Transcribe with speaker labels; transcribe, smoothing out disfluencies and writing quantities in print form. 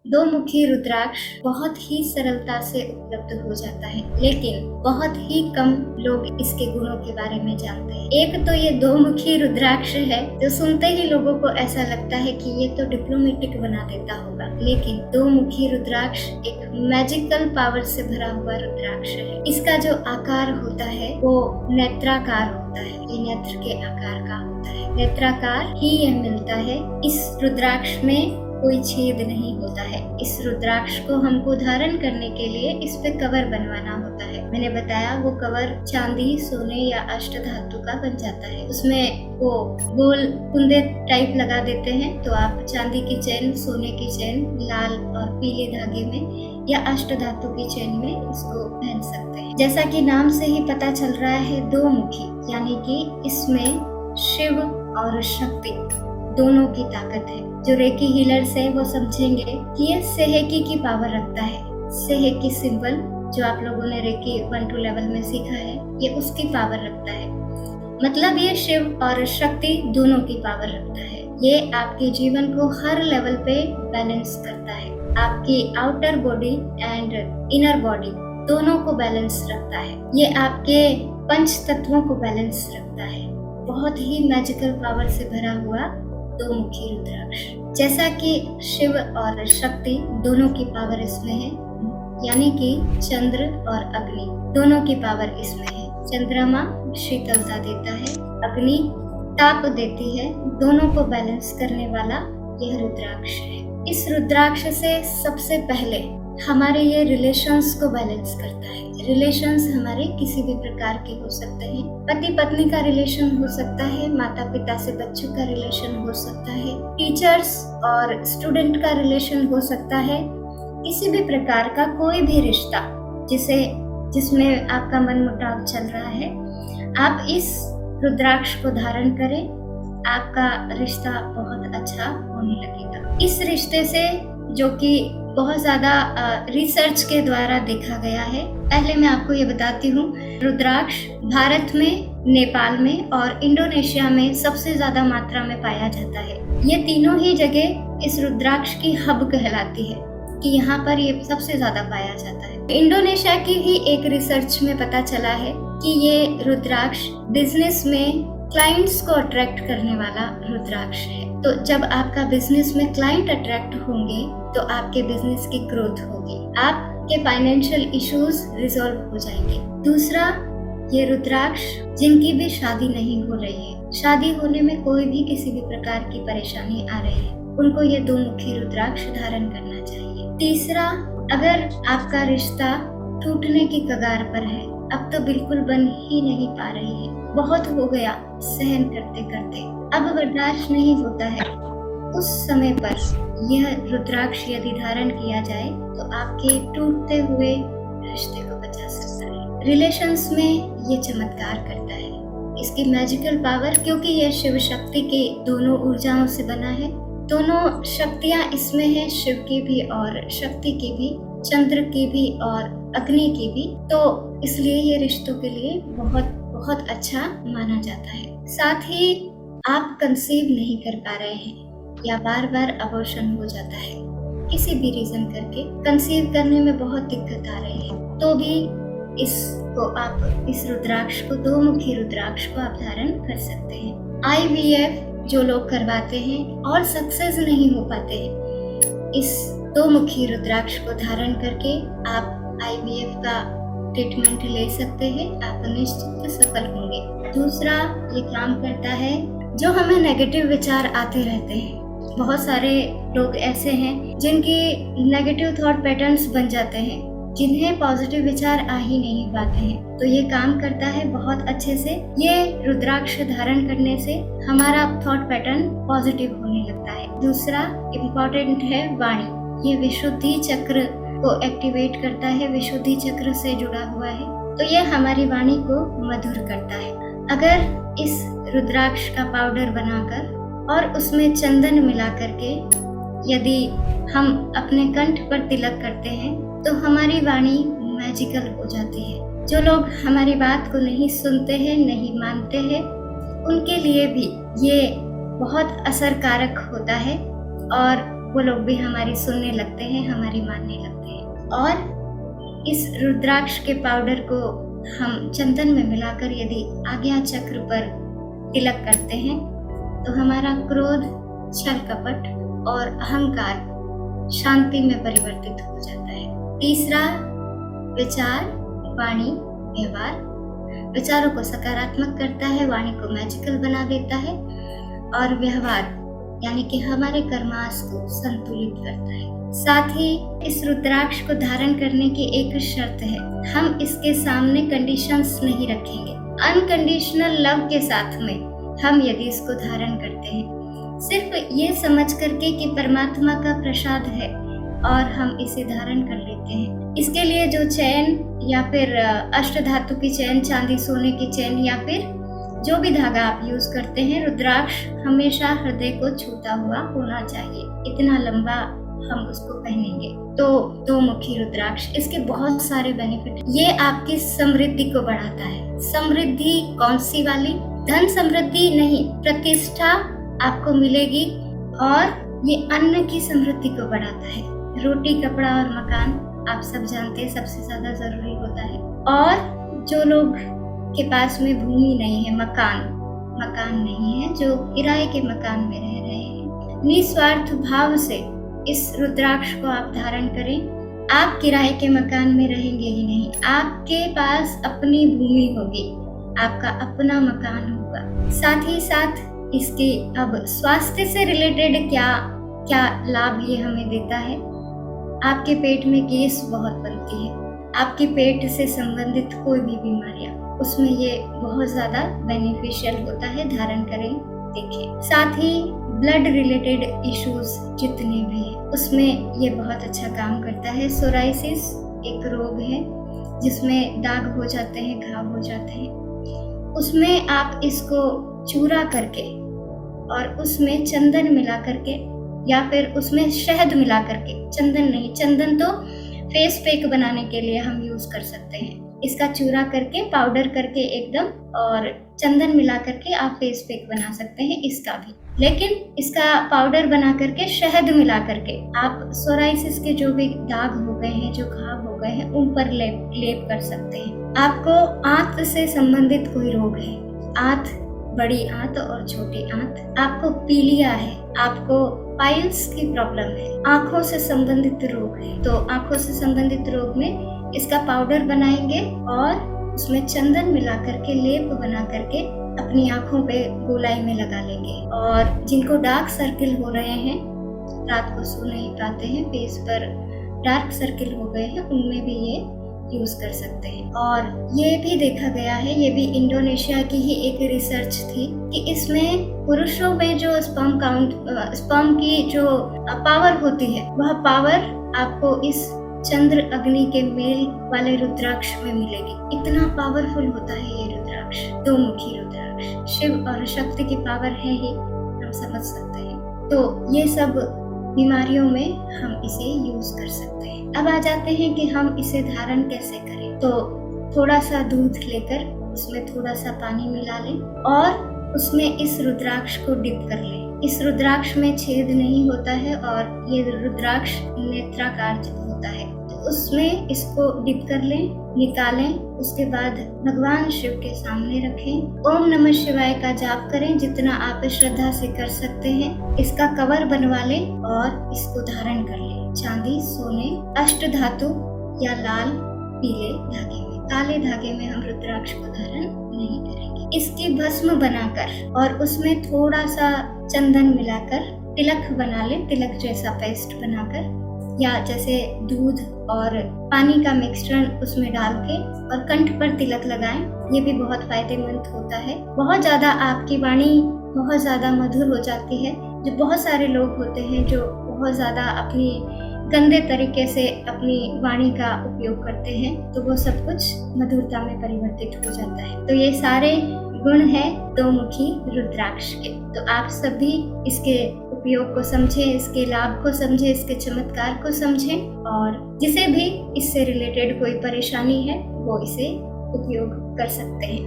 Speaker 1: दो मुखी रुद्राक्ष बहुत ही सरलता से उपलब्ध हो जाता है, लेकिन बहुत ही कम लोग इसके गुणों के बारे में जानते हैं। एक तो ये दो मुखी रुद्राक्ष है जो सुनते ही लोगों को ऐसा लगता है कि ये तो डिप्लोमेटिक बना देता होगा, लेकिन दो मुखी रुद्राक्ष एक मैजिकल पावर से भरा हुआ रुद्राक्ष है। इसका जो आकार होता है वो नेत्राकार होता है, ये नेत्र के आकार का होता है। नेत्राकार ही यह मिलता है। इस रुद्राक्ष में कोई छेद नहीं होता है। इस रुद्राक्ष को हमको धारण करने के लिए इस पे कवर बनवाना होता है। मैंने बताया वो कवर चांदी, सोने या अष्टधातु का बन जाता है। उसमें वो गोल कुंदे टाइप लगा देते हैं, तो आप चांदी की चेन, सोने की चेन, लाल और पीले धागे में या अष्टधातु की चेन में इसको पहन सकते हैं। जैसा कि नाम से ही पता चल रहा है, दो मुखी, यानी कि इसमें शिव और शक्ति दोनों की ताकत है। जो रेकी हीलर्स है वो समझेंगे कि ये सेहेकी की पावर रखता है। सेहेकी सिंबल जो आप लोगों ने रेकी 1-2 लेवल में सीखा है, ये उसकी पावर रखता है। मतलब ये शिव और शक्ति दोनों की पावर रखता है। ये आपके जीवन को हर लेवल पे बैलेंस करता है। आपकी outer body and inner body दोनों को बैलेंस रखता है। ये आपके पंच तत्वों को बैलेंस रखता है। बहुत ही मैजिकल पावर से भरा हुआ दो मुखी रुद्राक्ष। जैसा कि शिव और शक्ति दोनों की पावर इसमें है, यानी कि चंद्र और अग्नि दोनों की पावर इसमें है। चंद्रमा शीतलता देता है, अग्नि ताप देती है। दोनों को बैलेंस करने वाला यह रुद्राक्ष है। इस रुद्राक्ष से सबसे पहले हमारे ये रिलेशंस को बैलेंस करता है। रिलेशंस हमारे किसी भी प्रकार के हो सकते हैं। पति पत्नी का रिलेशन हो सकता है, माता पिता से बच्चों का रिलेशन हो सकता है, टीचर्स और स्टूडेंट का रिलेशन हो सकता है। किसी भी प्रकार का कोई भी रिश्ता जिसमें आपका मनमुटाव चल रहा है, आप इस रुद्राक्ष को धारण करें, आपका रिश्ता बहुत अच्छा होने लगेगा। इस रिश्ते से, जो कि बहुत ज्यादा रिसर्च के द्वारा देखा गया है। पहले मैं आपको ये बताती हूँ, रुद्राक्ष भारत में, नेपाल में और इंडोनेशिया में सबसे ज्यादा मात्रा में पाया जाता है। ये तीनों ही जगह इस रुद्राक्ष की हब कहलाती है कि यहाँ पर ये सबसे ज्यादा पाया जाता है। इंडोनेशिया की ही एक रिसर्च में पता चला है कि ये रुद्राक्ष बिजनेस में क्लाइंट्स को अट्रैक्ट करने वाला रुद्राक्ष है। तो जब आपका बिजनेस में क्लाइंट अट्रैक्ट होंगे तो आपके बिजनेस की ग्रोथ होगी, आपके फाइनेंशियल इश्यूज रिजॉल्व हो जाएंगे। दूसरा, ये रुद्राक्ष जिनकी भी शादी नहीं हो रही है, शादी होने में कोई भी किसी भी प्रकार की परेशानी आ रही है, उनको ये दो मुखी रुद्राक्ष धारण करना चाहिए। तीसरा, अगर आपका रिश्ता टूटने की कगार पर है, अब तो बिल्कुल बन ही नहीं पा रही है, बहुत हो गया सहन करते करते, अब बर्दाश्त नहीं होता है, उस समय पर यह रुद्राक्ष यदि धारण किया जाए तो आपके टूटते हुए रिश्ते को बचा सकता है। रिलेशंस में ये चमत्कार करता है। इसकी मैजिकल पावर, क्योंकि यह शिव शक्ति के दोनों ऊर्जाओं से बना है, दोनों शक्तियां इसमें है, शिव की भी और शक्ति की भी, चंद्र की भी और अग्नि की भी, तो इसलिए ये रिश्तों के लिए बहुत बहुत अच्छा माना जाता है। साथ ही आप कंसीव नहीं कर पा रहे हैं या बार बार अबॉर्शन हो जाता है, किसी भी रीजन करके कंसीव करने में बहुत दिक्कत आ रही है, तो भी इस रुद्राक्ष को, दो मुखी रुद्राक्ष को आप धारण कर सकते हैं। IVF जो लोग करवाते हैं और सक्सेस नहीं हो पाते हैं, इस दो मुखी रुद्राक्ष को धारण करके आप IVF का ट्रीटमेंट ले सकते हैं, आप निश्चित सफल होंगे। दूसरा, ये काम करता है जो हमें नेगेटिव विचार आते रहते हैं। बहुत सारे लोग ऐसे हैं जिनके नेगेटिव थॉट पैटर्न्स बन जाते हैं, जिन्हें पॉजिटिव विचार आ ही नहीं पाते हैं, तो ये काम करता है बहुत अच्छे से। ये रुद्राक्ष धारण करने से हमारा थॉट पैटर्न पॉजिटिव होने लगता है। दूसरा इम्पोर्टेंट है वाणी, ये विशुद्धि चक्र को एक्टिवेट करता है, विशुद्धि चक्र से जुड़ा हुआ है, तो ये हमारी वाणी को मधुर करता है। अगर इस रुद्राक्ष का पाउडर बनाकर और उसमें चंदन मिला करके यदि हम अपने कंठ पर तिलक करते हैं तो हमारी वाणी मैजिकल हो जाती है। जो लोग हमारी बात को नहीं सुनते हैं, नहीं मानते हैं, उनके लिए भी ये बहुत असरकारक होता है और वो लोग भी हमारी सुनने लगते हैं, हमारी मानने लगते हैं। और इस रुद्राक्ष के पाउडर को हम चंदन में मिलाकर यदि आज्ञा चक्र पर तिलक करते हैं तो हमारा क्रोध, छल कपट और अहंकार शांति में परिवर्तित हो जाता है। तीसरा, विचार, वाणी, व्यवहार। विचारों को सकारात्मक करता है, वाणी को मैजिकल बना देता है और व्यवहार यानी कि हमारे कर्मास को संतुलित करता है। साथ ही इस रुद्राक्ष को धारण करने की एक शर्त है, हम इसके सामने कंडीशंस नहीं रखेंगे। अनकंडीशनल लव के साथ में हम यदि इसको धारण करते हैं, सिर्फ ये समझ करके कि परमात्मा का प्रसाद है और हम इसे धारण कर लेते हैं। इसके लिए जो चैन या फिर अष्ट धातु की चैन, चांदी सोने की चैन या फिर जो भी धागा आप यूज करते हैं, रुद्राक्ष हमेशा हृदय को छूता हुआ होना चाहिए। इतना लंबा हम उसको पहनेंगे। तो दो मुखी रुद्राक्ष, इसके बहुत सारे बेनिफिट। ये आपकी समृद्धि को बढ़ाता है। समृद्धि कौन सी वाली? धन समृद्धि नहीं, प्रतिष्ठा आपको मिलेगी। और ये अन्न की समृद्धि को बढ़ाता है। रोटी, कपड़ा और मकान आप सब जानते हैं सबसे ज्यादा जरूरी होता है। और जो लोग के पास में भूमि नहीं है, मकान नहीं है, जो किराए के मकान में रह रहे हैं, निस्वार्थ भाव से इस रुद्राक्ष को आप धारण करें। आप किराए के मकान में रहेंगे ही नहीं, आपके पास अपनी भूमि होगी, आपका अपना मकान होगा। साथ ही साथ इसके अब स्वास्थ्य से रिलेटेड क्या लाभ ये हमें देता है। आपके पेट में गैस बहुत बनती है, आपके पेट से संबंधित कोई भी बीमारियां, उसमें ये बहुत ज्यादा बेनिफिशियल होता है। धारण करें, देखें। साथ ही ब्लड रिलेटेड इश्यूज जितने भी हैं, उसमें ये बहुत अच्छा काम करता है। सोराइसिस एक रोग है जिसमें दाग हो जाते हैं, घाव हो जाते हैं, उसमें आप इसको चूरा करके और उसमें चंदन मिला करके या फिर उसमें शहद मिला करके, चंदन नहीं, चंदन तो फेस पैक बनाने के लिए हम यूज कर सकते हैं। इसका चूरा करके, पाउडर करके एकदम, और चंदन मिला करके आप फेस पैक बना सकते हैं इसका भी। लेकिन इसका पाउडर बना करके, शहद मिला करके आप सोराइसिस के जो भी दाग हो गए हैं, जो घाव हो गए हैं, उन पर लेप कर सकते हैं। आपको आंत से संबंधित कोई रोग है, आंत, बड़ी आंत और छोटी आंत, आपको पीलिया है, आपको पाइल्स की प्रॉब्लम है, आंखों से संबंधित रोग है, तो आंखों से संबंधित रोग में इसका पाउडर बनाएंगे और उसमें चंदन मिला करके, लेप बना करके अपनी आंखों पे गोलाई में लगा लेंगे। और जिनको डार्क सर्किल हो रहे हैं, रात को सो नहीं पाते हैं, फेस पर डार्क सर्किल हो गए हैं, उनमें भी ये यूज कर सकते हैं। और ये भी देखा गया है, ये भी इंडोनेशिया की ही एक रिसर्च थी कि इसमें पुरुषों में जो स्पर्म की जो पावर होती है, वह पावर आपको इस चंद्र अग्नि के मेल वाले रुद्राक्ष में मिलेगी। इतना पावरफुल होता है ये रुद्राक्ष, दो मुखी रुद्राक्ष। शिव और शक्ति की पावर है ही, हम समझ सकते हैं। तो ये सब बीमारियों में हम इसे यूज कर सकते हैं। अब आ जाते हैं कि हम इसे धारण कैसे करें। तो थोड़ा सा दूध लेकर उसमें थोड़ा सा पानी मिला लें और उसमें इस रुद्राक्ष को डिप कर लें। इस रुद्राक्ष में छेद नहीं होता है और ये रुद्राक्ष नेत्राकार होता है, तो उसमें इसको डिप कर लें, निकालें। उसके बाद भगवान शिव के सामने रखें, ओम नमः शिवाय का जाप करें जितना आप श्रद्धा से कर सकते हैं। इसका कवर बनवा लें और इसको धारण कर लें। चांदी, सोने, अष्ट धातु या लाल पीले धागे में, काले धागे में हम रुद्राक्ष को धारण नहीं करेंगे। इसकी भस्म बनाकर और उसमें थोड़ा सा चंदन मिलाकर तिलक बना लें, तिलक जैसा पेस्ट बनाकर, या जैसे दूध और पानी का मिक्सचर उसमें डाल के और कंठ पर तिलक लगाएं। ये भी बहुत फायदेमंद होता है। बहुत ज्यादा आपकी वाणी बहुत ज्यादा मधुर हो जाती है। जो बहुत सारे लोग होते हैं जो बहुत ज्यादा अपनी गंदे तरीके से अपनी वाणी का उपयोग करते हैं, तो वो सब कुछ मधुरता में परिवर्तित हो जाता है। तो ये सारे गुण है दो मुखी रुद्राक्ष के। तो आप सभी इसके उपयोग को समझें, इसके लाभ को समझें, इसके चमत्कार को समझें, और जिसे भी इससे रिलेटेड कोई परेशानी है वो इसे उपयोग कर सकते हैं।